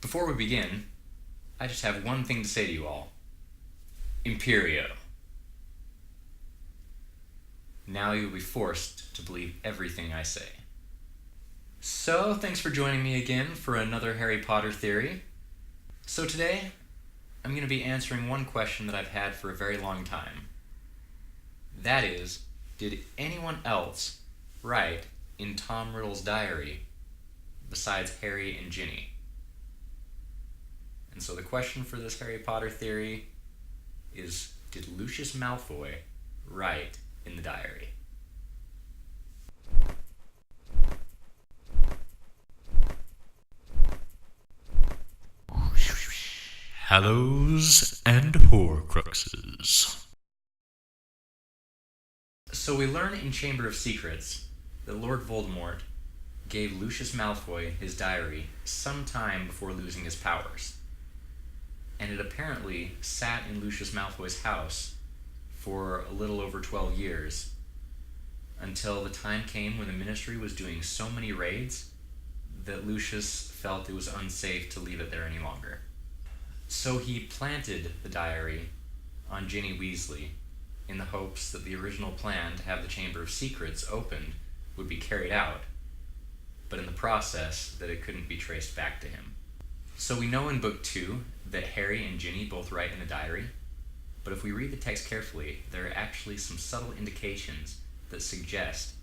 Before we begin, I just have one thing to say to you all. Imperio. Now you will be forced to believe everything I say. So, thanks for joining me again for another Harry Potter theory. So today, I'm going to be answering one question that I've had for a very long time. That is, did anyone else write in Tom Riddle's diary besides Harry and Ginny? And so the question for this Harry Potter theory is, did Lucius Malfoy write in the diary? Hallows and Horcruxes. So we learn in Chamber of Secrets that Lord Voldemort gave Lucius Malfoy his diary some time before losing his powers. And it apparently sat in Lucius Malfoy's house for a little over 12 years, until the time came when the Ministry was doing so many raids that Lucius felt it was unsafe to leave it there any longer. So he planted the diary on Ginny Weasley in the hopes that the original plan to have the Chamber of Secrets opened would be carried out, but in the process that it couldn't be traced back to him. So we know in Book 2 that Harry and Ginny both write in the diary, but if we read the text carefully, there are actually some subtle indications that suggest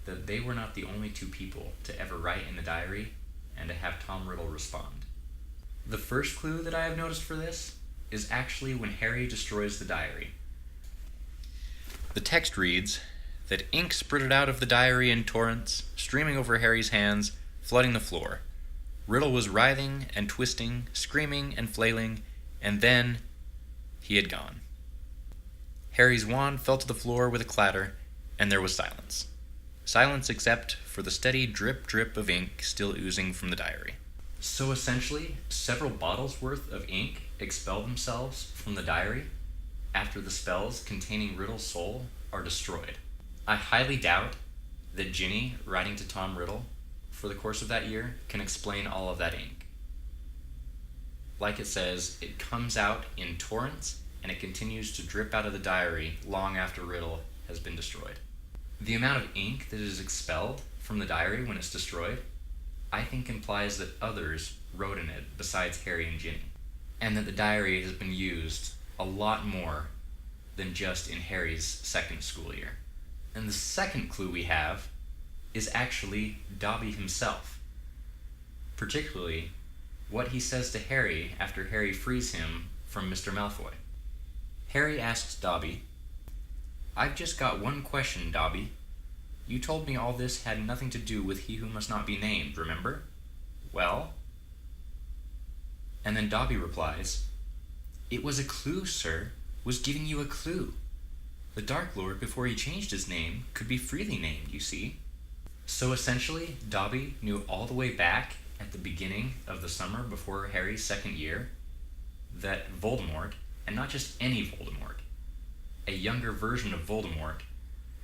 that they were not the only two people to ever write in the diary and to have Tom Riddle respond. The first clue that I have noticed for this is actually when Harry destroys the diary. The text reads that ink spurted out of the diary in torrents, streaming over Harry's hands, flooding the floor. Riddle was writhing and twisting, screaming and flailing, and then he had gone. Harry's wand fell to the floor with a clatter, and there was silence. Silence except for the steady drip-drip of ink still oozing from the diary. So essentially, several bottles worth of ink expel themselves from the diary after the spells containing Riddle's soul are destroyed. I highly doubt that Ginny, writing to Tom Riddle for the course of that year, can explain all of that ink. Like it says, it comes out in torrents, and it continues to drip out of the diary long after Riddle has been destroyed. The amount of ink that is expelled from the diary when it's destroyed, I think implies that others wrote in it besides Harry and Ginny, and that the diary has been used a lot more than just in Harry's second school year. And the second clue we have is actually Dobby himself, particularly what he says to Harry after Harry frees him from Mr. Malfoy. Harry asks Dobby, "I've just got one question, Dobby. You told me all this had nothing to do with He Who Must Not Be Named, remember? Well?" And then Dobby replies, "It was a clue, sir. Was giving you a clue. The Dark Lord, before he changed his name, could be freely named, you see." So essentially, Dobby knew all the way back at the beginning of the summer before Harry's second year that Voldemort, and not just any Voldemort, a younger version of Voldemort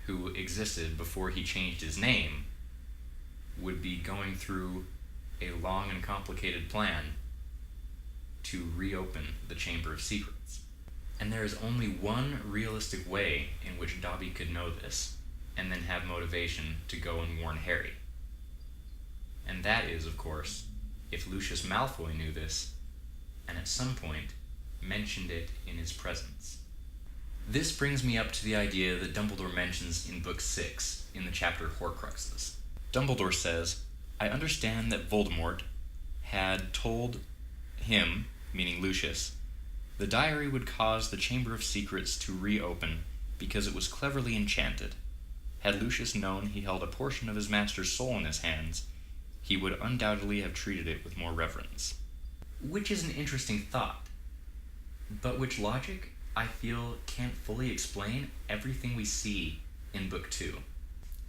who existed before he changed his name, would be going through a long and complicated plan to reopen the Chamber of Secrets. And there is only one realistic way in which Dobby could know this, and then have motivation to go and warn Harry. And that is, of course, if Lucius Malfoy knew this, and at some point mentioned it in his presence. This brings me up to the idea that Dumbledore mentions in Book 6, in the chapter Horcruxes. Dumbledore says, "I understand that Voldemort had told him," meaning Lucius, "the diary would cause the Chamber of Secrets to reopen because it was cleverly enchanted. Had Lucius known he held a portion of his master's soul in his hands, he would undoubtedly have treated it with more reverence." Which is an interesting thought, but which logic I feel can't fully explain everything we see in Book 2.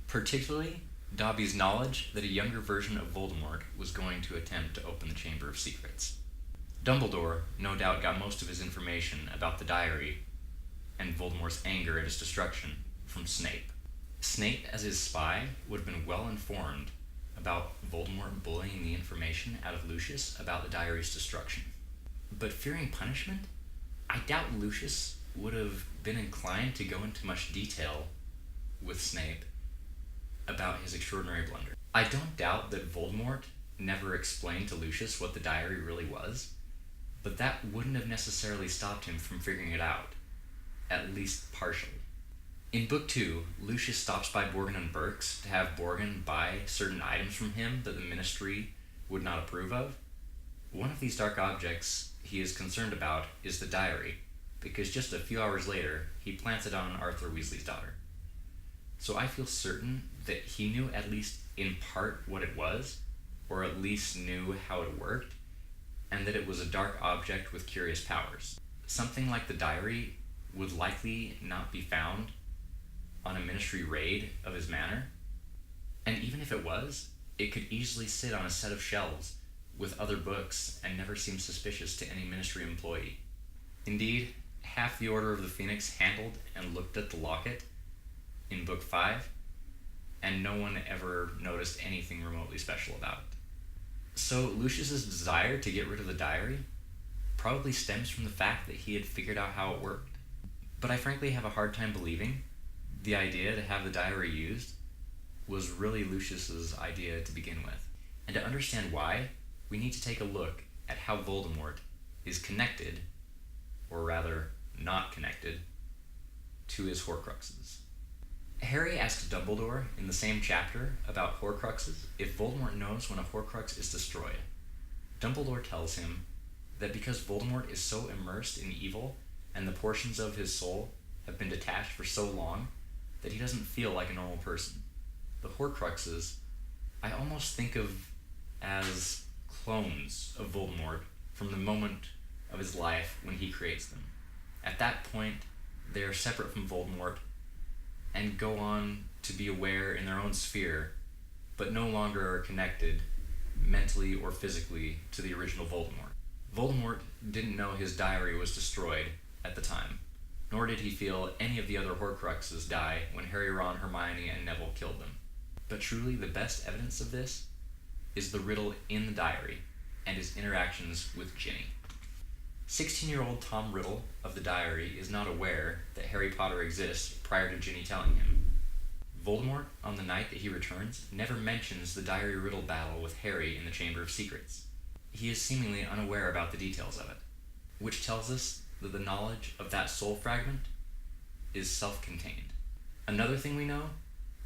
Particularly, Dobby's knowledge that a younger version of Voldemort was going to attempt to open the Chamber of Secrets. Dumbledore no doubt got most of his information about the diary and Voldemort's anger at its destruction from Snape. Snape, as his spy, would have been well informed about Voldemort bullying the information out of Lucius about the diary's destruction. But fearing punishment, I doubt Lucius would have been inclined to go into much detail with Snape about his extraordinary blunder. I don't doubt that Voldemort never explained to Lucius what the diary really was, but that wouldn't have necessarily stopped him from figuring it out, at least partially. In Book 2, Lucius stops by Borgin and Burke's to have Borgin buy certain items from him that the Ministry would not approve of. One of these dark objects he is concerned about is the diary, because just a few hours later, he plants it on Arthur Weasley's daughter. So I feel certain that he knew at least in part what it was, or at least knew how it worked, and that it was a dark object with curious powers. Something like the diary would likely not be found on a Ministry raid of his manor, and even if it was, it could easily sit on a set of shelves with other books and never seem suspicious to any Ministry employee. Indeed, half the Order of the Phoenix handled and looked at the locket in Book 5, and no one ever noticed anything remotely special about it. So Lucius's desire to get rid of the diary probably stems from the fact that he had figured out how it worked. But I frankly have a hard time believing the idea to have the diary used was really Lucius's idea to begin with. And to understand why, we need to take a look at how Voldemort is connected, or rather not connected, to his Horcruxes. Harry asks Dumbledore in the same chapter about Horcruxes if Voldemort knows when a Horcrux is destroyed. Dumbledore tells him that because Voldemort is so immersed in evil and the portions of his soul have been detached for so long that he doesn't feel like a normal person. The Horcruxes, I almost think of as clones of Voldemort from the moment of his life when he creates them. At that point, they are separate from Voldemort and go on to be aware in their own sphere, but no longer are connected mentally or physically to the original Voldemort. Voldemort didn't know his diary was destroyed at the time, nor did he feel any of the other Horcruxes die when Harry, Ron, Hermione, and Neville killed them. But truly, the best evidence of this is the riddle in the diary and his interactions with Ginny. 16-year-old Tom Riddle of the diary is not aware that Harry Potter exists prior to Ginny telling him. Voldemort, on the night that he returns, never mentions the diary riddle battle with Harry in the Chamber of Secrets. He is seemingly unaware about the details of it, which tells us that the knowledge of that soul fragment is self-contained. Another thing we know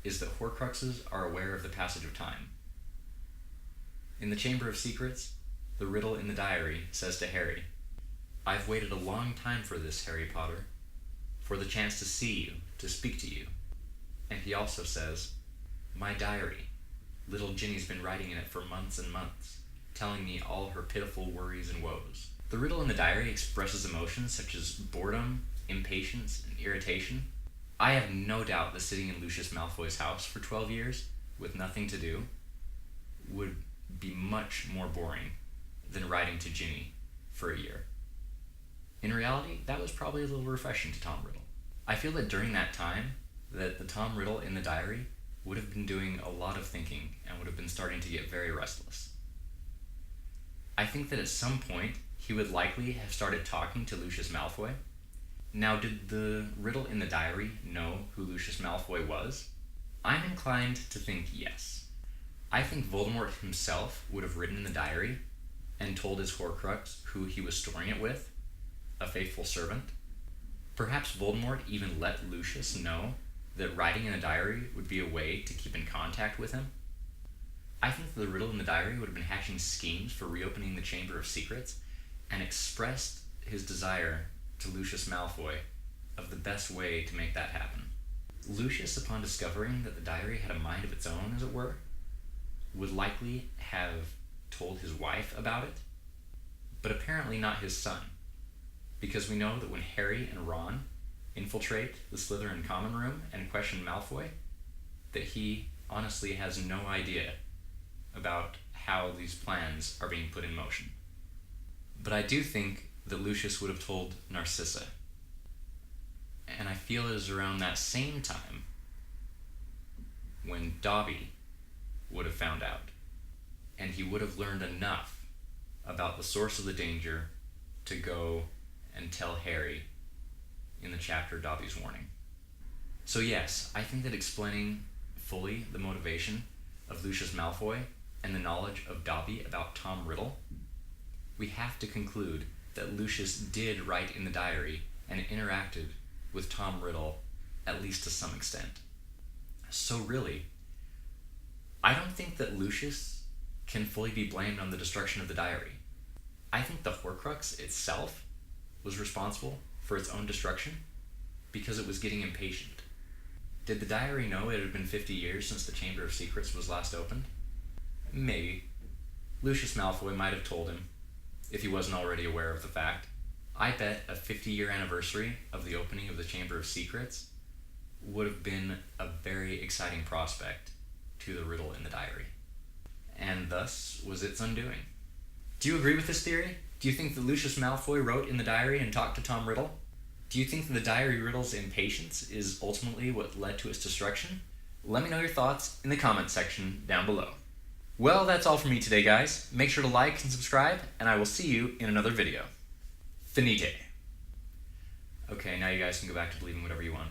is that Horcruxes are aware of the passage of time. In the Chamber of Secrets, the riddle in the diary says to Harry, "I've waited a long time for this, Harry Potter, for the chance to see you, to speak to you." And he also says, "My diary. Little Ginny's been writing in it for months and months, telling me all her pitiful worries and woes." The riddle in the diary expresses emotions such as boredom, impatience, and irritation. I have no doubt that sitting in Lucius Malfoy's house for 12 years with nothing to do would be much more boring than writing to Ginny for a year. In reality, that was probably a little refreshing to Tom Riddle. I feel that during that time, that the Tom Riddle in the diary would have been doing a lot of thinking and would have been starting to get very restless. I think that at some point, he would likely have started talking to Lucius Malfoy. Now, did the riddle in the diary know who Lucius Malfoy was? I'm inclined to think yes. I think Voldemort himself would have written in the diary and told his Horcrux who he was storing it with, a faithful servant. Perhaps Voldemort even let Lucius know that writing in a diary would be a way to keep in contact with him. I think the riddle in the diary would have been hatching schemes for reopening the Chamber of Secrets and expressed his desire to Lucius Malfoy of the best way to make that happen. Lucius, upon discovering that the diary had a mind of its own, as it were, would likely have told his wife about it, but apparently not his son, because we know that when Harry and Ron infiltrate the Slytherin common room and question Malfoy, that he honestly has no idea about how these plans are being put in motion. But I do think that Lucius would have told Narcissa, and I feel it is around that same time when Dobby would have found out. And he would have learned enough about the source of the danger to go and tell Harry in the chapter Dobby's Warning. So yes, I think that explaining fully the motivation of Lucius Malfoy and the knowledge of Dobby about Tom Riddle, we have to conclude that Lucius did write in the diary and interacted with Tom Riddle at least to some extent. So really, I don't think that Lucius can fully be blamed on the destruction of the diary. I think the Horcrux itself was responsible for its own destruction because it was getting impatient. Did the diary know it had been 50 years since the Chamber of Secrets was last opened? Maybe. Lucius Malfoy might have told him, if he wasn't already aware of the fact. I bet a 50-year anniversary of the opening of the Chamber of Secrets would have been a very exciting prospect to the riddle in the diary, and thus was its undoing. Do you agree with this theory? Do you think that Lucius Malfoy wrote in the diary and talked to Tom Riddle? Do you think that the diary riddle's impatience is ultimately what led to its destruction? Let me know your thoughts in the comments section down below. Well, that's all from me today, guys. Make sure to like and subscribe, and I will see you in another video. Finite. Okay, now you guys can go back to believing whatever you want.